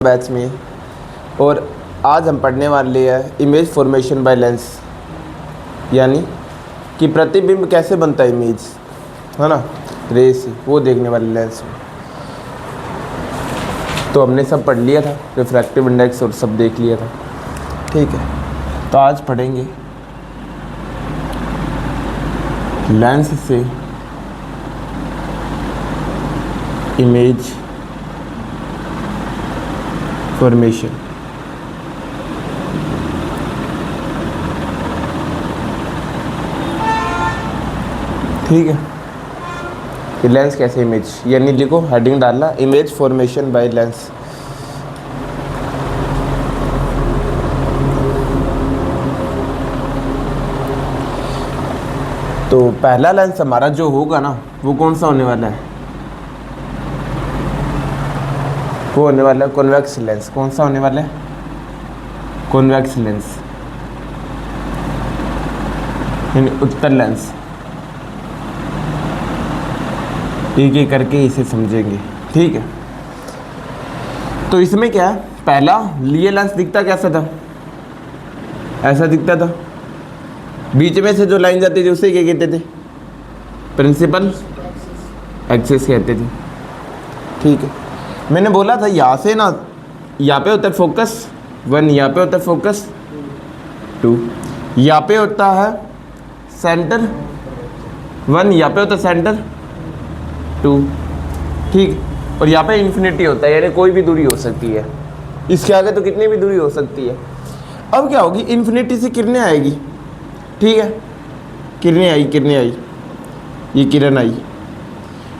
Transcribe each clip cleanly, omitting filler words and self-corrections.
Batch में। और आज हम पढ़ने वाले हैं इमेज फॉर्मेशन बाय लेंस, यानी कि प्रतिबिंब कैसे बनता है इमेज, है ना, रे से, वो देखने वाले लेंस में। तो हमने सब पढ़ लिया था, रिफ्रैक्टिव इंडेक्स और सब देख लिया था, ठीक है। तो आज पढ़ेंगे लेंस से इमेज फॉर्मेशन। ठीक है, कि लेंस कैसे इमेज, यानी देखो हेडिंग डालना इमेज फॉर्मेशन बाय लेंस। तो पहला लेंस हमारा जो होगा ना, वो कौन सा होने वाला है? वो होने वाला है कॉन्वेक्स लेंस। कौन सा होने वाला है? कॉन्वेक्स लेंस, यानी उत्तर लेंस। एक एक करके इसे समझेंगे, ठीक है। तो इसमें क्या है, पहला लिए लेंस दिखता कैसा था? ऐसा दिखता था। बीच में से जो लाइन जाती थी उसे क्या कहते थे? प्रिंसिपल एक्सिस कहते थे, ठीक है। मैंने बोला था यहाँ से ना, यहाँ पे होता है फोकस 1, यहाँ पे होता है फोकस 2, यहाँ पे होता है सेंटर 1, यहाँ पे होता है सेंटर 2, ठीक। और यहाँ पे इन्फिनिटी होता है, यानी कोई भी दूरी हो सकती है, इसके आगे तो कितनी भी दूरी हो सकती है। अब क्या होगी, इन्फिनिटी से किरणें आएगी, ठीक है। किरणें आई, ये किरण आई।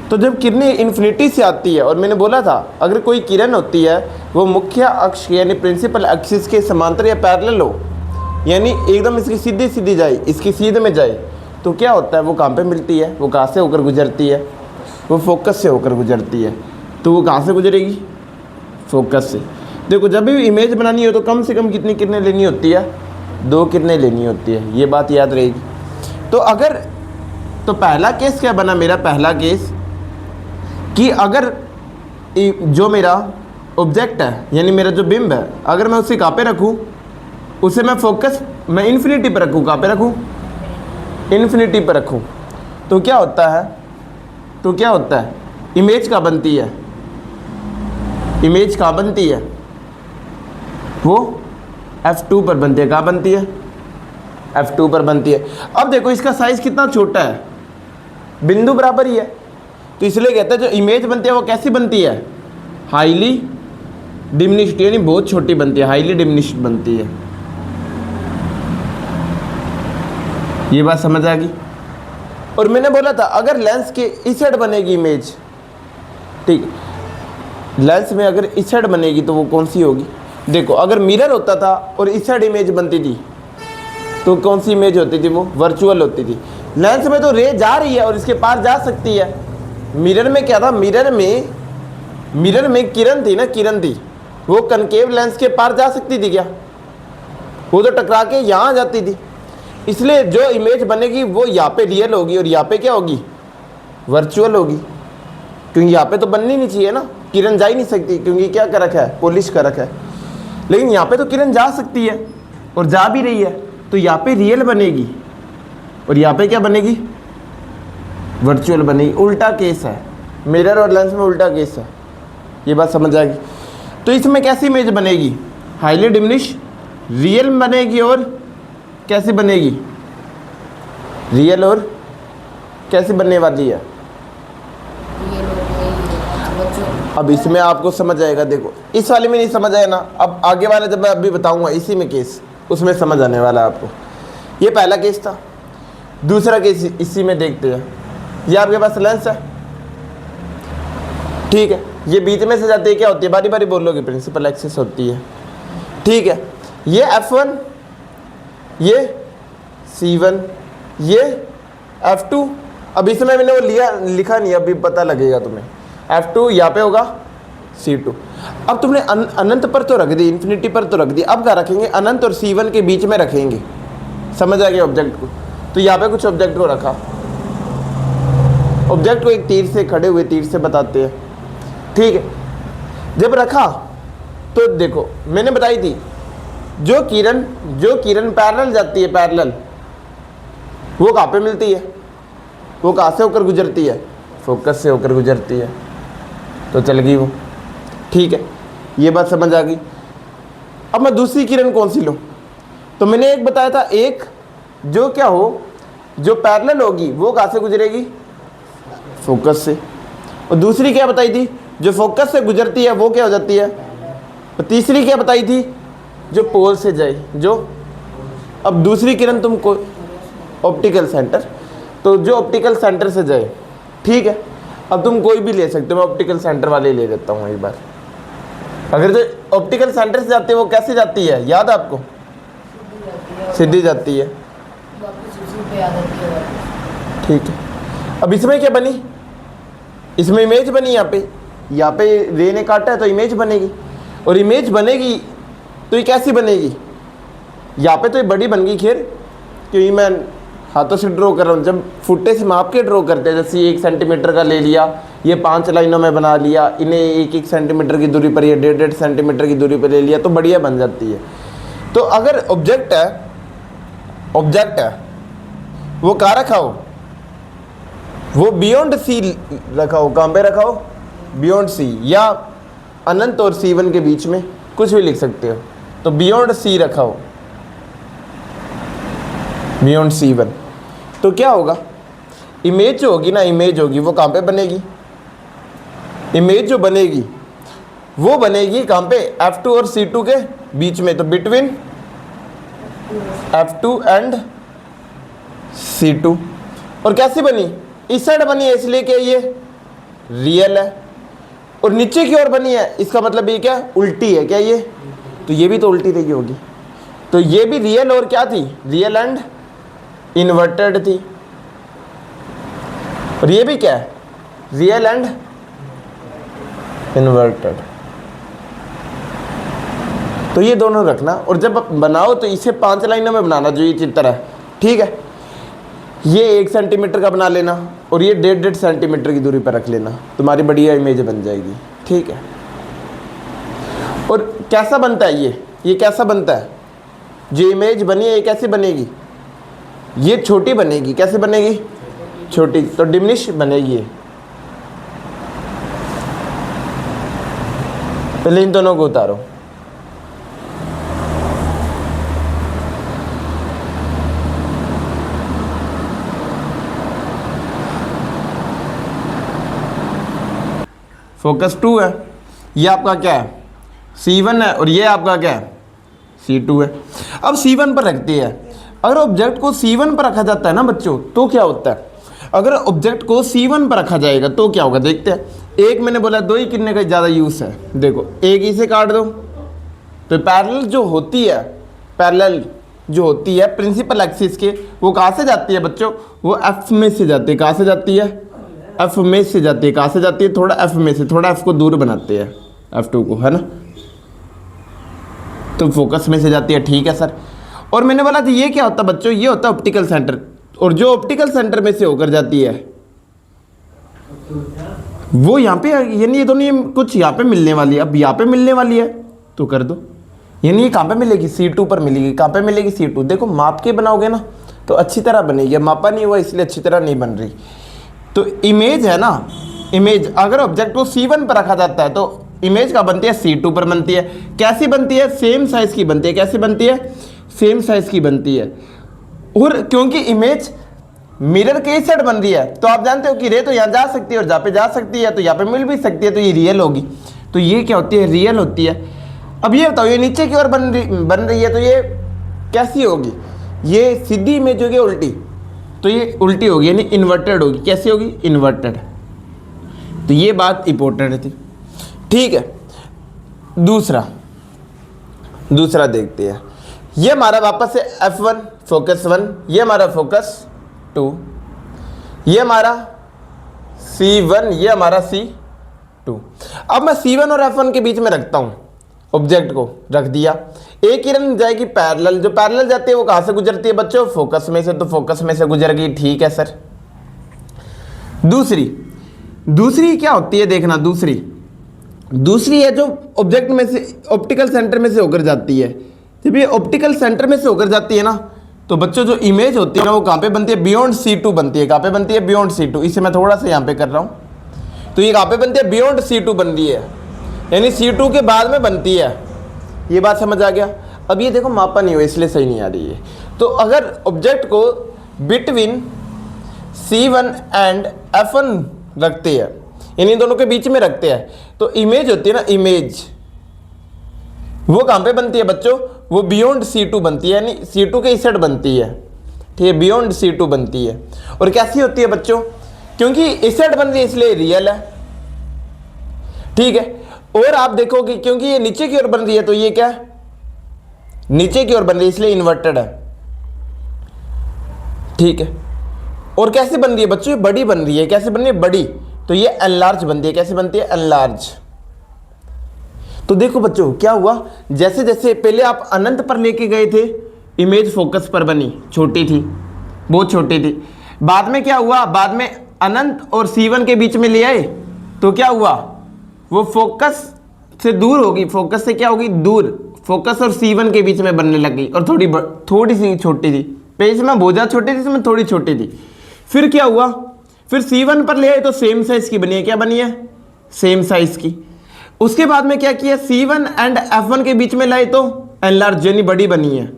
तो जब किरणें इन्फिनिटी से आती है, और मैंने बोला था अगर कोई किरण होती है वो मुख्य अक्ष यानी प्रिंसिपल एक्सिस के समांतर या पैरेलल हो, यानी एकदम इसकी सीधी सीधी जाए, इसकी सीध में जाए, तो क्या होता है, वो कहाँ पे मिलती है? वो कहाँ से होकर गुजरती है? वो फोकस से होकर गुजरती है। तो वो कहाँ से गुजरेगी? फोकस से। देखो जब भी इमेज बनानी हो तो कम से कम कितनी किरणें लेनी होती है? 2 किरणें लेनी होती है, ये बात याद रहेगी। तो अगर, तो पहला केस क्या बना मेरा? पहला केस कि अगर जो मेरा ऑब्जेक्ट है, यानी मेरा जो बिंब है, अगर मैं उसे कहाँ पे रखूँ? उसे मैं फोकस, मैं इन्फिनिटी पर रखूँ। कहाँ पे रखूँ? इन्फिनिटी पर रखूँ। तो क्या होता है, इमेज कहाँ बनती है? इमेज कहाँ बनती है? वो F2 पर बनती है। कहाँ बनती है? F2 पर बनती है। अब देखो इसका साइज़ कितना छोटा है, बिंदु बराबर ही है, तो इसलिए कहते हैं जो इमेज बनती है वो कैसी बनती है? हाईली डिमिनिश्ड, यानी बहुत छोटी बनती है, हाईली डिमिनिश्ड बनती है। ये बात समझ आ गई। और मैंने बोला था अगर लेंस के इस साइड बनेगी इमेज, ठीक, लेंस में अगर इस साइड बनेगी तो वो कौन सी होगी? देखो अगर मिरर होता था और इस साइड इमेज बनती थी तो कौन सी इमेज होती थी? वो वर्चुअल होती थी। लेंस में तो रे जा रही है और इसके पार जा सकती है। मिरर में क्या था? मिरर में किरण थी ना, किरण थी, वो कनकेव लेंस के पार जा सकती थी क्या? वो तो टकरा के यहाँ जाती थी। इसलिए जो इमेज बनेगी वो यहाँ पे रियल होगी और यहाँ पे क्या होगी? वर्चुअल होगी, क्योंकि यहाँ पे तो बननी नहीं चाहिए ना, किरण जा ही नहीं सकती, क्योंकि क्या कर रखा है? पॉलिश कर रखा है। लेकिन यहाँ पे तो किरण जा सकती है और जा भी रही है, तो यहाँ पे रियल बनेगी और यहाँ पे क्या बनेगी? वर्चुअल बनेगी। उल्टा केस है, मिरर और लेंस में उल्टा केस है, ये बात समझ आ गई। तो इसमें कैसी इमेज बनेगी? हाईली डिमिनिश, रियल बनेगी। और कैसी बनेगी? रियल। और कैसी बनने वाली है? अब इसमें आपको समझ आएगा। देखो इस वाले में नहीं समझ आया ना, अब आगे वाला जब मैं अभी बताऊंगा इसी में केस, उसमें समझ आने वाला है आपको। ये पहला केस था। दूसरा केस इसी में देखते हैं। ये आपके पास लेंस है, ठीक है, ये बीच में से जाती है, क्या होती है? बारी बारी बोलोगे, प्रिंसिपल एक्सिस होती है, ठीक है। ये F1, ये C1, ये F2। अब इसमें मैंने वो लिखा नहीं, अभी पता लगेगा तुम्हें। F2 यहाँ पे होगा, C2। अब तुमने अनंत पर तो रख दी, इन्फिनिटी पर तो रख दी, अब क्या रखेंगे? अनंत और C1 के बीच में रखेंगे। समझ आ गया ऑब्जेक्ट को? तो यहाँ पे कुछ ऑब्जेक्ट को रखा, ऑब्जेक्ट को एक तीर से, खड़े हुए तीर से बताते हैं, ठीक है। जब रखा तो देखो मैंने बताई थी, जो किरण पैरेलल जाती है, पैरेलल, वो कहाँ पे मिलती है, वो कहाँ से होकर गुजरती है, फोकस से होकर गुजरती है, तो चल गई वो। ठीक है, ये बात समझ आ गई। अब मैं दूसरी किरण कौन सी लूँ, तो मैंने एक बताया था, एक जो क्या हो, जो पैरेलल होगी वो कहाँ से गुजरेगी, फोकस से, और दूसरी क्या बताई थी, जो फोकस से गुजरती है वो क्या हो जाती है, और तीसरी क्या बताई थी, जो पोल से जाए, जो, अब दूसरी किरण तुमको ऑप्टिकल सेंटर, तो जो ऑप्टिकल सेंटर से जाए, ठीक है। अब तुम कोई भी ले सकते हो, मैं ऑप्टिकल सेंटर वाले ले लेता हूँ एक बार। अगर जो ऑप्टिकल सेंटर से जाती है वो कैसे जाती है, याद है आपको, सीधी जाती है, ठीक है। अब इसमें क्या बनी, इसमें इमेज बनी, यहाँ पे रे ने काटा है तो इमेज बनेगी, और इमेज बनेगी तो ये कैसी बनेगी, यहाँ पे तो ये बड़ी बन गई, खैर क्योंकि मैं हाथों से ड्रॉ कर रहा हूँ, जब फुट्टे से माप के ड्रॉ करते हैं, जैसे 1 सेंटीमीटर का ले लिया, ये 5 लाइनों में बना लिया, इन्हें 1-1 सेंटीमीटर की दूरी पर, ये 1.5 सेंटीमीटर की दूरी पर ले लिया, तो बढ़िया बन जाती है। तो अगर ऑब्जेक्ट है वो कहाँ रखा हो, वो बियॉन्ड सी रखा हो, कहाँ पे रखा हो, बियॉन्ड सी, या अनंत और C1 के बीच में, कुछ भी लिख सकते हो, तो बियॉन्ड सी रखा हो, बियॉन्ड C1, तो क्या होगा, इमेज जो होगी ना, इमेज होगी वो कहाँ पे बनेगी, इमेज जो बनेगी वो बनेगी कहाँ पे, F2 और C2 के बीच में, तो बिटवीन F2 एंड C2। और कैसी बनी, इस साइड बनी है इसलिए कि ये रियल है, और नीचे की ओर बनी है, इसका मतलब ये क्या, उल्टी है क्या ये, तो ये भी तो उल्टी रही होगी, तो ये भी रियल और क्या थी, रियल एंड इन्वर्टेड थी, और ये भी क्या है, रियल एंड इन्वर्टेड। तो ये दोनों रखना, और जब बनाओ तो इसे 5 लाइनों में बनाना, जो ये चित्र है, ठीक है। ये 1 सेंटीमीटर का बना लेना, और ये 1.5 सेंटीमीटर की दूरी पर रख लेना, तुम्हारी बढ़िया इमेज बन जाएगी, ठीक है। और कैसा बनता है ये कैसा बनता है, जो इमेज बनी है ये कैसे बनेगी, ये छोटी बनेगी, कैसे बनेगी, छोटी, तो डिमिनिश बनेगी ये। पहले इन दोनों को उतारो, फोकस 2 है, ये आपका क्या है, C1 है, और ये आपका क्या है, C2 है। अब C1 पर रखती है, अगर ऑब्जेक्ट को C1 पर रखा जाता है ना बच्चों, तो क्या होता है, अगर ऑब्जेक्ट को C1 पर रखा जाएगा तो क्या होगा, देखते हैं। एक मैंने बोला 2 ही कितने का ज़्यादा यूज़ है, देखो एक ही से काट दो, तो पैरेलल जो होती है, पैरेलल जो होती है प्रिंसिपल एक्सिस के, वो कहाँ से जाती है बच्चों, वो F में से जाती है, कहाँ से जाती है, F में से जाती है, कहाँ से जाती है, थोड़ा F में से, थोड़ा F को दूर बनाते हैं, F2 को, है ना, तो फोकस में से जाती है, ठीक है सर। और मैंने बोला था ये क्या होता है बच्चों, ये होता है ऑप्टिकल सेंटर, और जो ऑप्टिकल सेंटर में से होकर जाती है वो यहाँ पे, यानी ये दोनों, ये कुछ यहाँ पे मिलने वाली है, अब यहाँ पे मिलने वाली है तो कर दो, यानी ये कहाँ पे मिलेगी, C2 पर मिलेगी, कहाँ पे मिलेगी, C2। देखो माप के बनाओगे ना तो अच्छी तरह बनेगी, मापा नहीं हुआ इसलिए अच्छी तरह नहीं बन रही। तो इमेज है ना, इमेज अगर ऑब्जेक्ट को C1 पर रखा जाता है तो इमेज का बनती है C2 पर बनती है। कैसी बनती है, सेम साइज की बनती है, कैसी बनती है, सेम साइज की बनती है। और क्योंकि इमेज मिरर के इस साइड बन रही है तो आप जानते हो कि रे तो यहाँ जा सकती है और जहाँ पे जा सकती है तो यहाँ पे मिल भी सकती है, तो ये रियल होगी, तो ये क्या होती है, रियल होती है। अब ये बताओ, ये नीचे की ओर बन रही है तो ये कैसी होगी, ये सीधी इमेज होगी उल्टी, तो ये उल्टी होगी यानी इन्वर्टेड होगी। कैसी होगी, इन्वर्टेड। तो ये बात इंपॉर्टेंट थी, ठीक है। दूसरा देखते हैं, ये हमारा वापस से F1 फोकस 1, ये हमारा फोकस 2, ये हमारा C1, ये हमारा C2। अब मैं C1 और F1 के बीच में रखता हूँ, ऑब्जेक्ट को रख दिया। एक किरण जाएगी पैरेलल, जो पैरेलल जाती है वो कहाँ से गुजरती है बच्चों, फोकस में से, तो फोकस में से गुजर गई, ठीक है सर। दूसरी क्या होती है देखना, दूसरी है जो ऑब्जेक्ट में से ऑप्टिकल सेंटर में से होकर जाती है। जब ये ऑप्टिकल सेंटर में से होकर जाती है ना, तो बच्चों जो इमेज होती है ना वो कहाँ पे बनती है, बियॉन्ड C2 बनती है। कहाँ पे बनती है, बियॉन्ड C2। इसे मैं थोड़ा सा यहाँ पे कर रहा हूँ, तो ये कहाँ पे बनती है, बियॉन्ड C2 बन रही है, यानी C2 के बाद में बनती है। ये बात समझ आ गया। अब ये देखो मापा नहीं हुआ इसलिए सही नहीं आ रही है। तो अगर ऑब्जेक्ट को बिटवीन C1 एंड F1 रखते हैं, इन दोनों के बीच में रखते हैं, तो इमेज होती है ना, इमेज वो कहाँ पे बनती है बच्चों, वो बियॉन्ड C2 बनती है, यानी C2 के इस साइड बनती है। ठीक है, बियॉन्ड C2 बनती है। और कैसी होती है बच्चों, क्योंकि इस साइड बन रही है इसलिए रियल है। ठीक है, और आप देखोगे क्योंकि ये नीचे की ओर बन रही है तो ये क्या है, नीचे की ओर बन रही है इसलिए इन्वर्टेड है। ठीक है, और कैसे बन रही है बच्चों, ये बड़ी बन रही है। कैसे बन रही है, बड़ी, तो ये एनलार्ज बनती है। कैसे बनती है, एनलार्ज। तो देखो बच्चों क्या हुआ, जैसे जैसे पहले आप अनंत पर लेके गए थे, इमेज फोकस पर बनी, छोटी थी, बहुत छोटी थी। बाद में क्या हुआ, बाद में अनंत और C1 के बीच में ले आए, तो क्या हुआ, वो फोकस से दूर होगी, फोकस से क्या होगी, दूर, फोकस और C1 के बीच में बनने लगी, और थोड़ी सी छोटी थी। पहले इसमें बहुत ज़्यादा छोटी थी, इसमें थोड़ी छोटी थी। फिर क्या हुआ, फिर C1 पर ले आए तो सेम साइज की बनी है। क्या बनी है, सेम साइज की। उसके बाद में क्या किया, C1 एंड F1 के बीच में लाए तो एनलार्ज यानी बड़ी बनी है।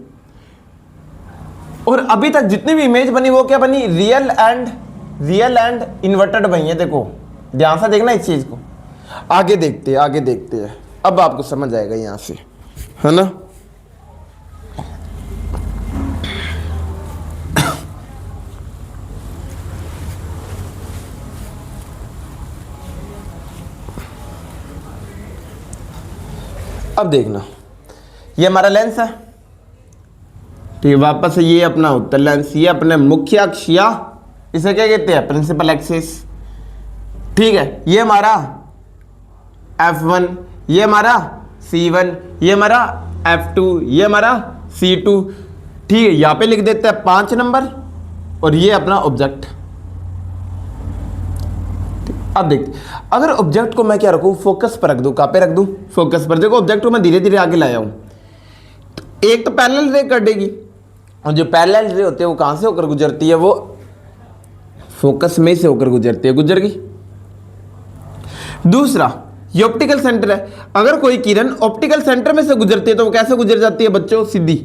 और अभी तक जितनी भी इमेज बनी वो क्या बनी, रियल एंड इन्वर्टेड बनी है। देखो ध्यान से देखना इस चीज को, आगे देखते हैं, अब आपको समझ आएगा यहां से, है ना। अब देखना, ये हमारा लेंस है। ठीक है, वापस ये अपना उत्तर लेंस, ये अपने मुख्य अक्ष या इसे क्या कहते हैं, प्रिंसिपल एक्सिस। ठीक है, ये हमारा F1, ये हमारा C1, ये हमारा F2, ये हमारा C2। ठीक है, यहाँ पे लिख देते हैं 5 नंबर, और ये अपना ऑब्जेक्ट। अब देखते, अगर ऑब्जेक्ट को मैं क्या रखूं, फोकस पर रख दूं। कहाँ पे रख दूं, फोकस पर। देखो ऑब्जेक्ट को मैं धीरे धीरे आगे लाया हूं, तो एक तो पैरेलल रे कर देगी, और जो पैरेलल रे होती है वो कहां से होकर गुजरती है, वो फोकस में से होकर गुजरती है, गुजर गई। दूसरा, ये ऑप्टिकल सेंटर है, अगर कोई किरण ऑप्टिकल सेंटर में से गुजरती है तो वो कैसे गुजर जाती है बच्चों, सीधी।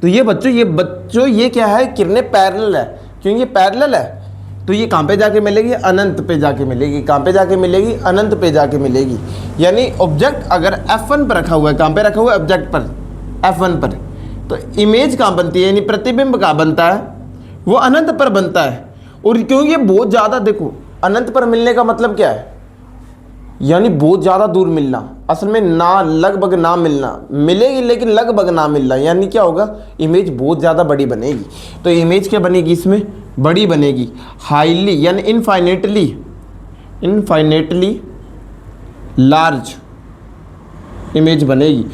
तो ये बच्चों ये क्या है, किरणें पैरेलल है। क्योंकि ये पैरेलल है तो ये कहाँ पे जाके मिलेगी, अनंत पे जाके मिलेगी। कहाँ पे जाके मिलेगी, अनंत पे जाके मिलेगी। यानी ऑब्जेक्ट अगर F1 पर रखा हुआ है, कहाँ पे रखा हुआ है ऑब्जेक्ट पर, F1 पर, तो इमेज कहाँ बनती है, यानी प्रतिबिंब कहाँ बनता है, वो अनंत पर बनता है। और क्योंकि ये बहुत ज़्यादा, देखो अनंत पर मिलने का मतलब क्या है, यानी बहुत ज़्यादा दूर मिलना, असल में ना, लगभग ना मिलना, मिलेगी लेकिन लगभग ना मिलना, यानी क्या होगा, इमेज बहुत ज़्यादा बड़ी बनेगी। तो इमेज क्या बनेगी, इसमें बड़ी बनेगी, हाईली यानी इनफाइनेटली लार्ज इमेज बनेगी।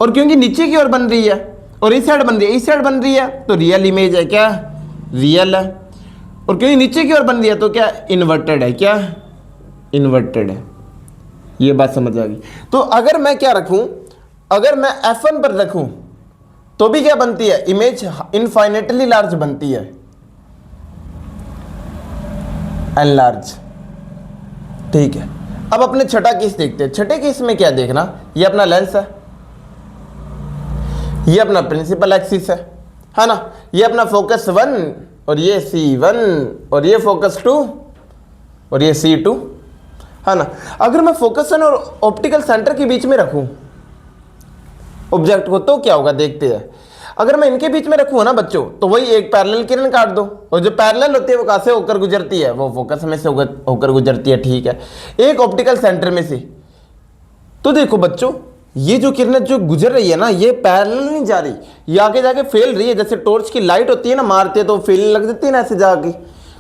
और क्योंकि नीचे की ओर बन रही है और इस साइड बन रही है, इस साइड बन रही है, तो रियल इमेज है। क्या, रियल है। और क्योंकि नीचे की ओर बन रही है तो क्या, इन्वर्टेड है। क्या, इन्वर्टेड है। ये बात समझ आ गई। तो अगर मैं क्या रखूं, अगर मैं F1 पर रखूं तो भी क्या बनती है, इमेज इनफाइनेटली लार्ज बनती है, एनलार्ज। ठीक है, अब अपने छठा केस देखते हैं। छठे केस में क्या देखना, ये अपना लेंस है, ये अपना प्रिंसिपल एक्सिस है ना, ये अपना फोकस 1 और ये C1 और ये फोकस 2 और ये C2, है ना। अगर मैं फोकस 1 और ऑप्टिकल सेंटर के बीच में रखूं ऑब्जेक्ट को तो क्या होगा, देखते हैं। अगर मैं इनके बीच में रखूँ ना बच्चों, तो वही एक पैरेलल किरण काट दो, और जो पैरेलल होती है वो कहाँ से होकर गुजरती है, वो फोकस में से होकर गुजरती है। ठीक है, एक ऑप्टिकल सेंटर में से। तो देखो बच्चों, ये जो किरणें जो गुजर रही है ना, ये पैरेलल नहीं जा रही, ये आगे जाके फैल रही है। जैसे टॉर्च की लाइट होती है ना, मारते हैं तो फैलने लग जाती है ना ऐसे जाके,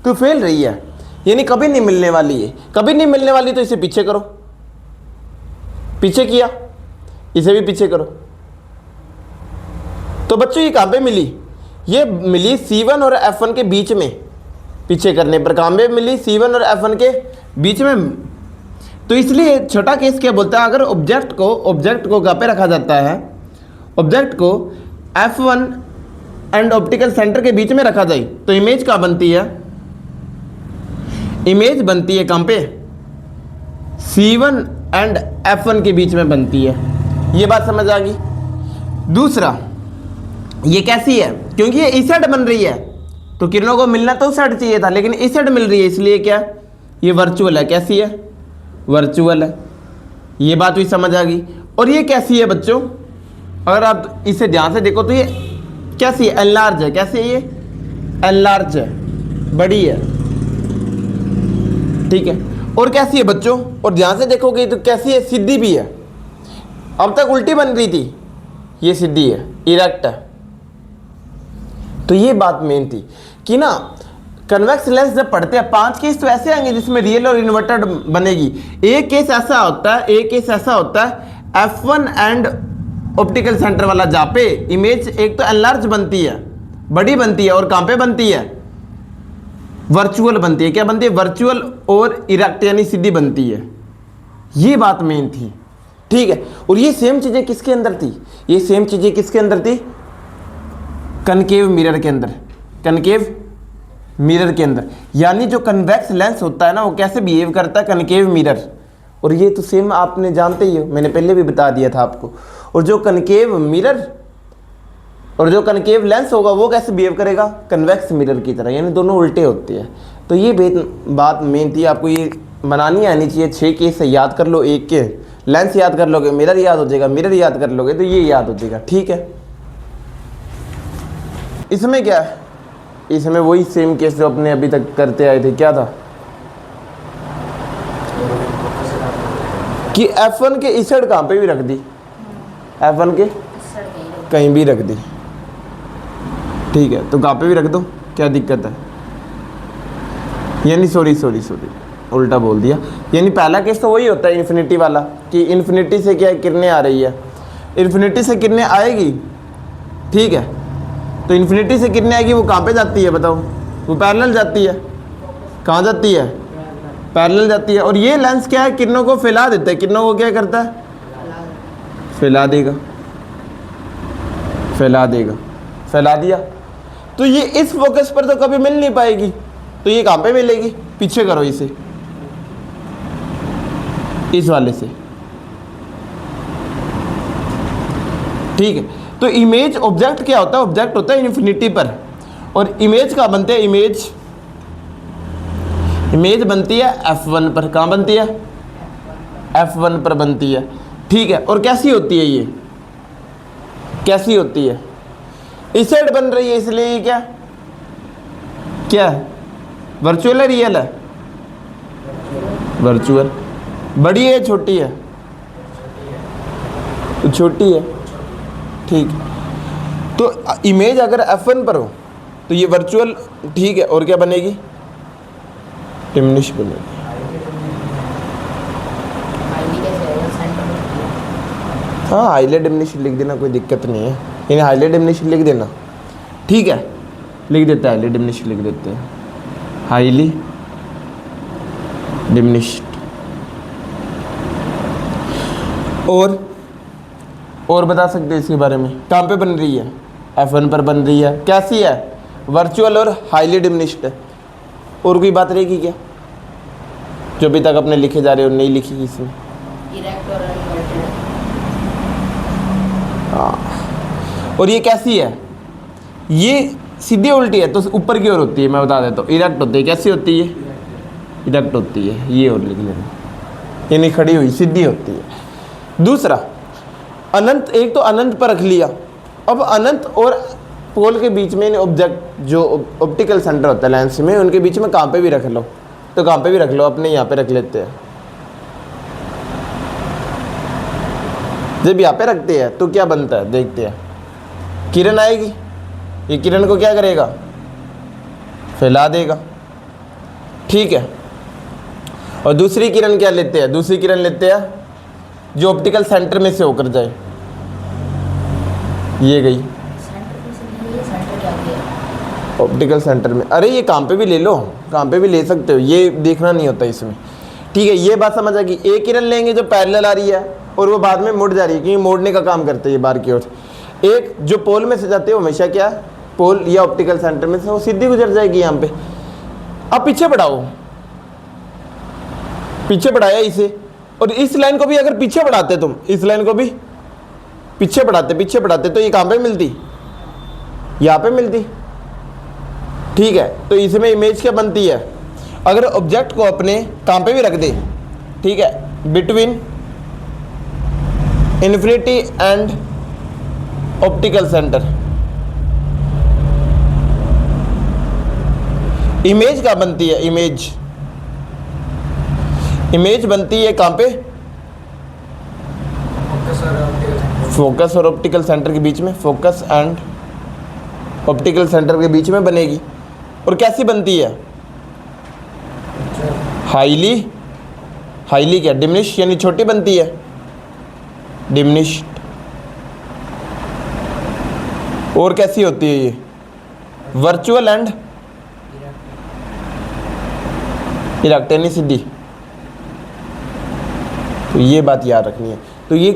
तो फैल रही है, यानी कभी नहीं मिलने वाली है। कभी नहीं मिलने वाली तो इसे पीछे करो, पीछे किया, इसे भी पीछे करो। तो बच्चों ये कहाँ पे मिली, ये मिली C1 और F1 के बीच में, पीछे करने पर कहाँ पे मिली, C1 और F1 के बीच में। तो इसलिए छोटा केस क्या बोलता है, अगर ऑब्जेक्ट को कहाँ पे रखा जाता है, ऑब्जेक्ट को F1 एंड ऑप्टिकल सेंटर के बीच में रखा जाए तो इमेज कहाँ बनती है, इमेज बनती है कहाँ पे, C1 एंड F1 के बीच में बनती है। ये बात समझ आ गई। दूसरा, ये कैसी है, क्योंकि ये इस साइड बन रही है तो किरणों को मिलना तो उस साइड चाहिए था, लेकिन इस साइड मिल रही है, इसलिए क्या, ये वर्चुअल है। कैसी है, वर्चुअल है। ये बात भी समझ आ गई। और ये कैसी है बच्चों, अगर आप इसे ध्यान से देखो तो ये कैसी है, एनलार्ज है। कैसी है ये, एनलार्ज है, बड़ी है, ठीक है। और कैसी है बच्चों, और ध्यान से देखोगे तो कैसी है, सीधी भी है। अब तक उल्टी बन रही थी, ये सीधी है, इरेक्ट है। तो ये बात मेन थी कि ना कन्वेक्स लेंस जब पढ़ते हैं 5 केस तो ऐसे आएंगे जिसमें रियल और इन्वर्टेड बनेगी। एक केस ऐसा होता है, एक केस ऐसा होता है F1 एंड ऑप्टिकल सेंटर वाला, जहाँ पे इमेज एक तो एनलार्ज बनती है, बड़ी बनती है, और कहाँ पे बनती है, वर्चुअल बनती है। क्या बनती है, वर्चुअल और इरेक्ट यानी सीधी बनती है। ये बात मेन थी, ठीक है। और ये सेम चीजें किसके अंदर थी, ये सेम चीजें किसके अंदर थी, कनकेव मिरर के अंदर, कनकेव मिरर के अंदर। यानी जो कन्वेक्स लेंस होता है ना, वो कैसे बिहेव करता है, कनकेव मिरर। और ये तो सेम आपने जानते ही हो, मैंने पहले भी बता दिया था आपको। और जो कनकेव मिरर और जो कनकेव लेंस होगा वो कैसे बिहेव करेगा, कन्वेक्स मिरर की तरह, यानी दोनों उल्टे होते हैं। तो ये बात मेन थी, आपको ये बनानी आनी चाहिए। 6 केस से याद कर लो, एक के लेंस याद कर लोगे, मिरर याद हो जाएगा, मिरर याद कर लोगे तो ये याद हो जाएगा, ठीक है। इसमें क्या है, इसमें वही सेम केस जो अपने अभी तक करते आए थे। क्या था कि F1 के इस साइड कहाँ पे भी रख दी, F1 के कहीं भी रख दी, ठीक है। तो कहाँ पे भी रख दो, क्या दिक्कत है, यानी सॉरी उल्टा बोल दिया। यानी पहला केस तो वही होता है इन्फिनिटी वाला, कि इन्फिनिटी से क्या किरणें आ रही है, इन्फिनिटी से किरणें आएगी, ठीक है। तो इन्फिनिटी से किरणें आएगी, वो कहाँ पे जाती है बताओ, वो पैरेलल जाती है। कहाँ जाती है, पैरेलल जाती है। और ये लेंस क्या है, किरणों को फैला देता है, किरणों को क्या करता है, फैला देगा, फैला देगा, फैला दिया। तो ये इस फोकस पर तो कभी मिल नहीं पाएगी, तो ये कहाँ पे मिलेगी, पीछे करो इसे, इस वाले से, ठीक है। तो इमेज ऑब्जेक्ट क्या होता है, ऑब्जेक्ट होता है इन्फिनिटी पर, और इमेज कहाँ बनते हैं, इमेज बनती है F1 पर। कहाँ बनती है, F1 पर बनती है, ठीक है। और कैसी होती है ये, कैसी होती है, इस साइड बन रही है, इसलिए ये क्या है, वर्चुअल है, रियल है, वर्चुअल। बड़ी है, छोटी है, छोटी है, ठीक। तो इमेज अगर F1 पर हो तो ये वर्चुअल, ठीक है। और क्या बनेगी, डिमिनिश बनेगी। हाँ, हाईली डिमिनिश लिख देना, कोई दिक्कत नहीं है, यानी हाईली डिमिनिश लिख देना, ठीक है। लिख देते हैं, हाईली डिमिनिश लिख देते हैं, हाईली डिमिनिश्ड। और बता सकते हैं इसके बारे में, कहाँ पे बन रही है, F1 पर बन रही है। कैसी है, वर्चुअल और हाईली डिमिनिश्ड है। और कोई बात रहेगी क्या जो अभी तक अपने लिखे जा रहे हो, नहीं लिखी इसमें, हाँ। और ये कैसी है, ये सीधी उल्टी है, तो ऊपर की ओर होती है, मैं बता देता हूँ, इरेक्ट होती है। कैसी होती है, इरेक्ट होती है, ये और लिख लेना, यानी खड़ी हुई सीधी होती है। दूसरा, अनंत, एक तो अनंत पर रख लिया। अब अनंत और पोल के बीच में ऑब्जेक्ट जो ऑप्टिकल सेंटर होता है लेंस में, उनके बीच में कहाँ पे भी रख लो, तो कहाँ पे भी रख लो, अपने यहाँ पे रख लेते हैं। जब यहाँ पे रखते हैं तो क्या बनता है, देखते हैं, किरण आएगी, ये किरण को क्या करेगा, फैला देगा, ठीक है। और दूसरी किरण क्या लेते हैं, दूसरी किरण लेते हैं जो ऑप्टिकल सेंटर में से होकर जाए, ये गई ऑप्टिकल सेंटर में। अरे ये कहाँ पे भी ले लो, कहाँ पे भी ले सकते हो, ये देखना नहीं होता इसमें, ठीक है, ये बात समझ आ गई। एक किरण लेंगे जो पैरेलल आ रही है और वो बाद में मुड़ जा रही है, क्योंकि मोड़ने का काम करते हैं ये बाहर की ओर। एक जो पोल में से जाते हैं वो हमेशा क्या, पोल या ऑप्टिकल सेंटर में से वो सीधी गुजर जाएगी यहाँ पे। अब पीछे बढ़ाओ, पीछे बढ़ाया इसे, और इस लाइन को भी अगर पीछे बढ़ाते तुम, इस लाइन को भी पीछे बढ़ाते तो ये कहाँ पे मिलती, यहाँ पे मिलती। ठीक है, तो इसमें इमेज क्या बनती है, अगर ऑब्जेक्ट को अपने कहाँ पे भी रख दे, ठीक है, between infinity and optical centre, image क्या बनती है, इमेज बनती है कहाँ पे, फोकस और ऑप्टिकल सेंटर के बीच में, फोकस एंड ऑप्टिकल सेंटर के बीच में बनेगी। और कैसी बनती है, हाईली क्या, डिमिनिश यानी छोटी बनती है, डिमिनिश्ड। और कैसी होती है ये, वर्चुअल एंड इरेक्ट यानी सीधी। तो ये बात याद रखनी है। तो ये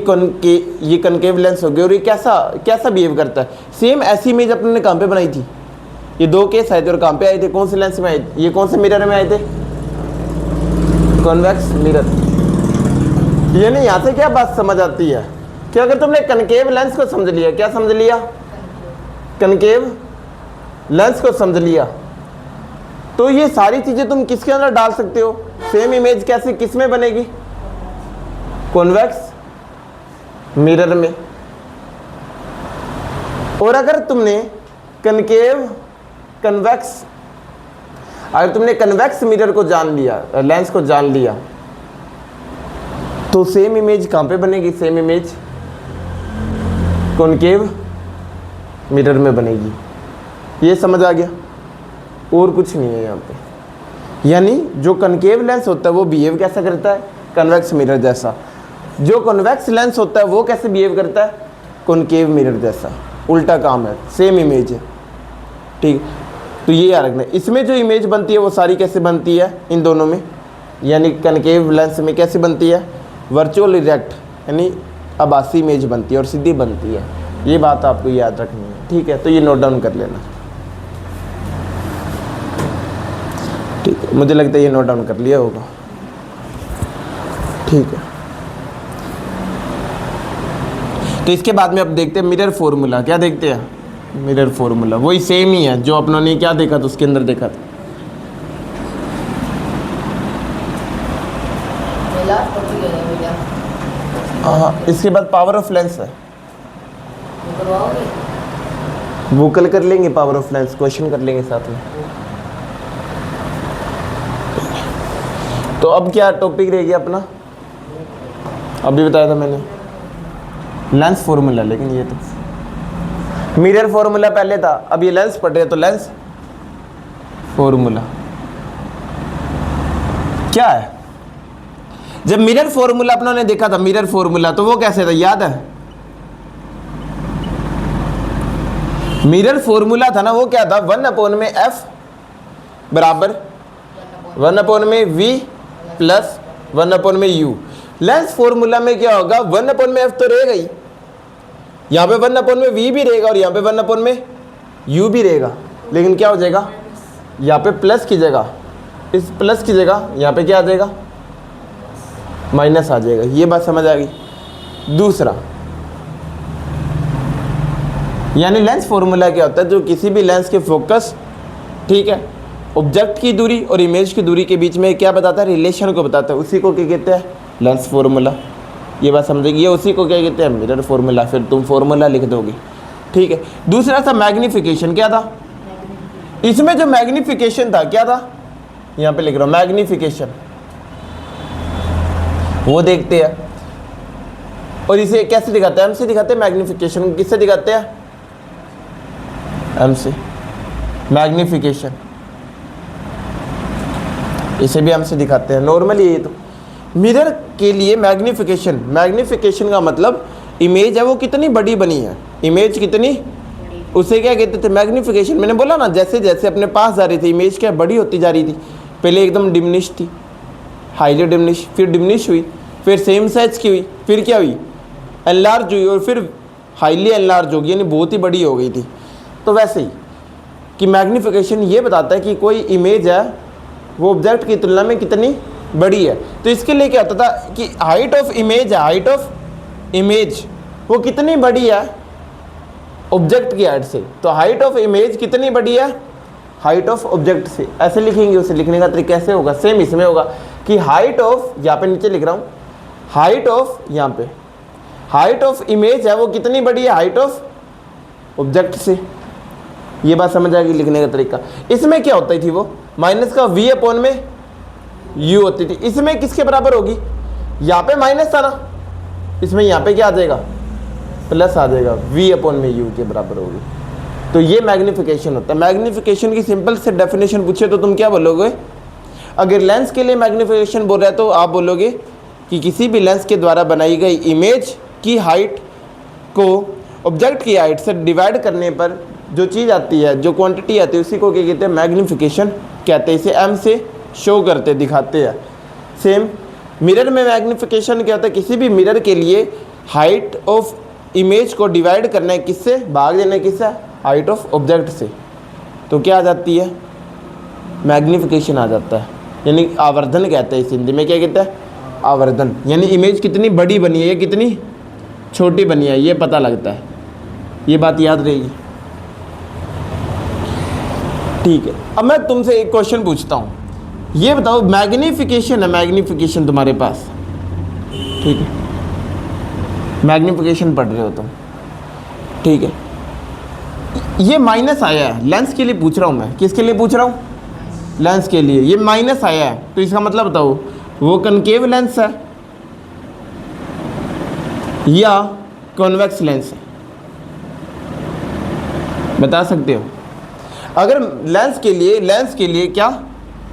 कनकेव लेंस हो गया। और ये कैसा बिहेव करता है, सेम ऐसी इमेज अपने ने कहाँ पे बनाई थी, ये दो केस आए थे और कहाँ पे आए थे, कौन से लेंस में आए थे, ये कौन से मिरर में आए थे, कॉन्वेक्स मिरर। यानी यहाँ से क्या बात समझ आती है कि अगर तुमने कनकेव लेंस को समझ लिया, क्या समझ लिया, कनकेव लेंस को समझ लिया, तो ये सारी चीजें तुम किसके अंदर डाल सकते हो। सेम इमेज कैसे किस में बनेगी, कॉन्वेक्स मिरर में। और अगर तुमने कन्वेक्स मिरर को जान लिया, लेंस को जान लिया, तो सेम इमेज कहां पे बनेगी, सेम इमेज कॉनकेव मिरर में बनेगी। ये समझ आ गया, और कुछ नहीं है यहाँ पे। यानी जो कनकेव लेंस होता है वो बिहेव कैसा करता है, कन्वेक्स मिरर जैसा। जो कन्वेक्स लेंस होता है वो कैसे बिहेव करता है, कॉनकेव मिरर जैसा। उल्टा काम है, सेम इमेज है। ठीक, तो ये याद रखना। इसमें जो इमेज बनती है वो सारी कैसे बनती है, इन दोनों में, यानी कनकेव लेंस में कैसे बनती है, वर्चुअल इरेक्ट यानी आभासी इमेज बनती है और सीधी बनती है। ये बात आपको याद रखनी है। ठीक है, तो ये नोट डाउन कर लेना। ठीक है, मुझे लगता है ये नोट डाउन कर लिया होगा। ठीक है, तो इसके बाद में अब देखते हैं मिरर फॉर्मूला। क्या देखते हैं, मिरर फॉर्मूला वही सेम ही है जो अपनों ने क्या देखा था, उसके अंदर देखा था। हाँ, इसके बाद पावर ऑफ लेंस है, वो कल कर लेंगे। पावर ऑफ लेंस क्वेश्चन कर लेंगे साथ में। तो अब क्या टॉपिक रह गया अपना, अभी बताया था मैंने, लेंस फॉर्मूला। लेकिन ये तो मिरर फॉर्मूला पहले था, अब ये लेंस पढ़ रहे तो लेंस फॉर्मूला क्या है। जब मिरर फॉर्मूला अपनों ने देखा था, मिरर फॉर्मूला, तो वो कैसे था, याद है। मिरर फॉर्मूला था ना, वो क्या था, 1/f बराबर 1/v plus 1/u। Lens formula में क्या होगा, 1/f तो रहेगा ही, यहाँ पे 1/v भी रहेगा और यहाँ पे 1/u भी रहेगा। लेकिन क्या हो जाएगा, यहाँ पे प्लस की जगह, इस प्लस की जगह यहाँ पे क्या आ जाएगा, माइनस आ जाएगा। ये बात समझ आ गई। दूसरा, यानी लेंस फॉर्मूला क्या होता है, जो किसी भी लेंस के फोकस, ठीक है, ऑब्जेक्ट की दूरी और इमेज की दूरी के बीच में क्या बताता है, रिलेशन को बताता है। उसी को क्या कहते हैं, लेंस फॉर्मूला। ये बात समझेगी, ये उसी को क्या कहते हैं, मिरर फॉर्मूला। फिर तुम फॉर्मूला लिख दोगे। ठीक है, दूसरा था मैग्निफिकेशन। क्या था इसमें, जो मैग्निफिकेशन था, क्या था, यहाँ पे लिख रहा हूँ मैग्निफिकेशन, वो देखते हैं। और इसे कैसे दिखाते हैं, एम से दिखाते हैं मैग्निफिकेशन। किससे दिखाते हैं, एम से, मैग्निफिकेशन। इसे भी एम से दिखाते हैं नॉर्मली। ये तो मिरर के लिए मैग्निफिकेशन का मतलब इमेज है वो कितनी बड़ी बनी है, इमेज कितनी, उसे क्या कहते थे, मैग्निफिकेशन। मैंने बोला ना, जैसे जैसे अपने पास जा रही थी इमेज क्या बड़ी होती जा रही थी। पहले एकदम डिमिनिश थी, हाईली डिमिनिश, फिर डिमिनिश हुई, फिर सेम साइज की हुई, फिर क्या हुई, एनलार्ज हुई, और फिर हाईली एनलार्ज होगी, यानी बहुत ही बड़ी हो गई थी। तो वैसे ही कि मैग्नीफिकेशन ये बताता है कि कोई इमेज है वो ऑब्जेक्ट की तुलना में कितनी बड़ी है। तो इसके लिए क्या होता था कि हाइट ऑफ इमेज है, हाइट ऑफ इमेज वो कितनी बड़ी है ऑब्जेक्ट की हाइट से। तो हाइट ऑफ इमेज कितनी बड़ी है हाइट ऑफ ऑब्जेक्ट से, ऐसे लिखेंगे। उसे लिखने का तरीका कैसे होगा, सेम इसमें होगा कि हाइट ऑफ, यहाँ पे नीचे लिख रहा हूँ, हाइट ऑफ, यहाँ पे हाइट ऑफ इमेज है वो कितनी बड़ी है हाइट ऑफ ऑब्जेक्ट से। ये बात समझ आएगी लिखने का तरीका। इसमें क्या होता थी वो माइनस का v अपॉन में u होती थी। इसमें किसके बराबर होगी, यहाँ पे माइनस था ना, इसमें यहाँ पे क्या आ जाएगा, प्लस आ जाएगा, v अपॉन में u के बराबर होगी। तो ये मैग्नीफिकेशन होता है। मैग्नीफिकेशन की सिंपल से डेफिनेशन पूछे तो तुम क्या बोलोगे, अगर लेंस के लिए मैग्नीफिकेशन बोल रहा है तो आप बोलोगे कि किसी भी लेंस के द्वारा बनाई गई इमेज की हाइट को ऑब्जेक्ट की हाइट से डिवाइड करने पर जो चीज़ आती है, जो क्वांटिटी आती है, उसी को क्या कहते हैं, मैग्नीफिकेशन कहते हैं। इसे m से शो करते दिखाते हैं। सेम मिरर में मैग्नीफिकेशन क्या होता है, किसी भी मिरर के लिए हाइट ऑफ इमेज को डिवाइड करना है किससे, भाग देना है किससे, हाइट ऑफ ऑब्जेक्ट से। तो क्या आ जाती है, मैग्नीफिकेशन आ जाता है, यानी आवर्धन कहते हैं। इस हिंदी में क्या कहते हैं, आवर्धन। यानी इमेज कितनी बड़ी बनी है या कितनी छोटी बनी है ये पता लगता है। ये बात याद रहेगी, ठीक है। अब मैं तुमसे एक क्वेश्चन पूछता हूँ, ये बताओ मैग्नीफिकेशन है, मैग्नीफिकेशन तुम्हारे पास, ठीक है, मैग्नीफिकेशन पढ़ रहे हो तुम, ठीक है। ये माइनस आया है, लेंस के लिए पूछ रहा हूँ मैं, किसके लिए पूछ रहा हूँ, लेंस के लिए। ये माइनस आया है तो इसका मतलब बताओ वो कनकेव लेंस है या कॉन्वेक्स लेंस है, बता सकते हो। अगर लेंस के लिए क्या,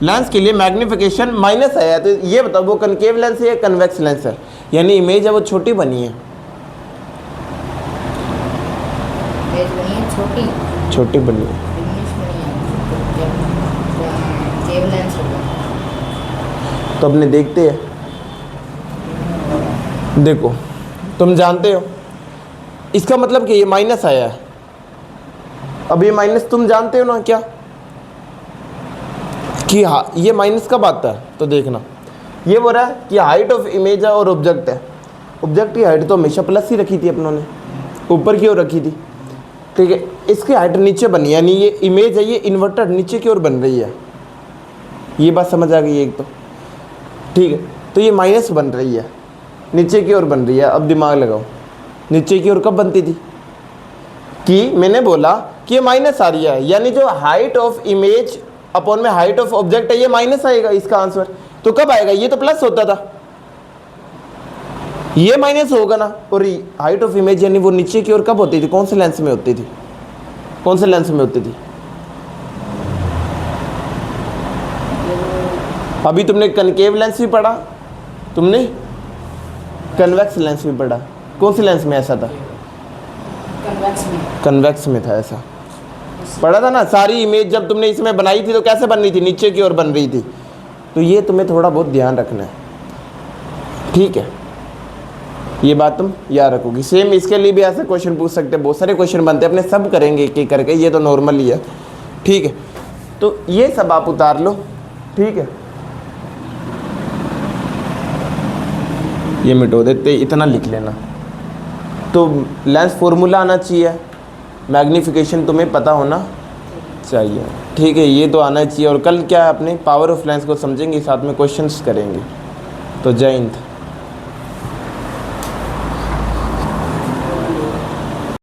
लेंस के लिए मैग्नीफिकेशन माइनस आया तो ये बताओ वो कनकेव लेंस है या कन्वेक्स लेंस है, यानी इमेज है वो छोटी बनी है, छोटी बनी है। तो अपने देखते हैं, देखो तुम जानते हो इसका मतलब कि ये माइनस आया है। अब ये माइनस तुम जानते हो ना क्या कि हाँ ये माइनस कब आता है, तो देखना ये बोल रहा है कि हाइट ऑफ इमेज है और ऑब्जेक्ट है। ऑब्जेक्ट की हाइट तो हमेशा प्लस ही रखी थी अपनों ने, ऊपर की ओर रखी थी, ठीक है। इसकी हाइट नीचे बनी, यानी ये इमेज है ये इन्वर्टेड नीचे की ओर बन रही है। ये बात समझ आ गई एक तो, ठीक है। तो ये माइनस बन रही है, नीचे की ओर बन रही है। अब दिमाग लगाओ, नीचे की ओर कब बनती थी, कि मैंने बोला कि ये माइनस आ रही है, यानी जो हाइट ऑफ इमेज अपॉन में हाइट ऑफ ऑब्जेक्ट है ये माइनस आएगा इसका आंसर। तो कब आएगा, ये तो प्लस होता था, ये माइनस होगा ना। और हाइट ऑफ इमेज यानी वो नीचे की ओर कब होती थी, कौन से लेंस में होती थी, कौन से लेंस में होती थी। अभी तुमने कनकेव लेंस भी पढ़ा, तुमने कन्वेक्स लेंस भी पढ़ा, कौन से लेंस में ऐसा था, कन्वेक्स में था ऐसा पढ़ा था ना। सारी इमेज जब तुमने इसमें बनाई थी तो कैसे बन रही थी, नीचे की ओर बन रही थी। तो ये तुम्हें थोड़ा बहुत ध्यान रखना है, ठीक है, ये बात तुम याद रखोगी। सेम इसके लिए भी ऐसे क्वेश्चन पूछ सकते हैं, बहुत सारे क्वेश्चन बनते हैं, अपने सब करेंगे एक एक करके, ये तो नॉर्मल ही है, ठीक है। तो ये सब आप उतार लो, ठीक है, ये मिटो देते, इतना लिख लेना। तो लेंस फॉर्मूला आना चाहिए, मैग्नीफिकेशन तुम्हें पता होना चाहिए, ठीक है, ये तो आना चाहिए। और कल क्या अपने पावर ऑफ लेंस को समझेंगे, साथ में क्वेश्चंस करेंगे। तो जय हिंद।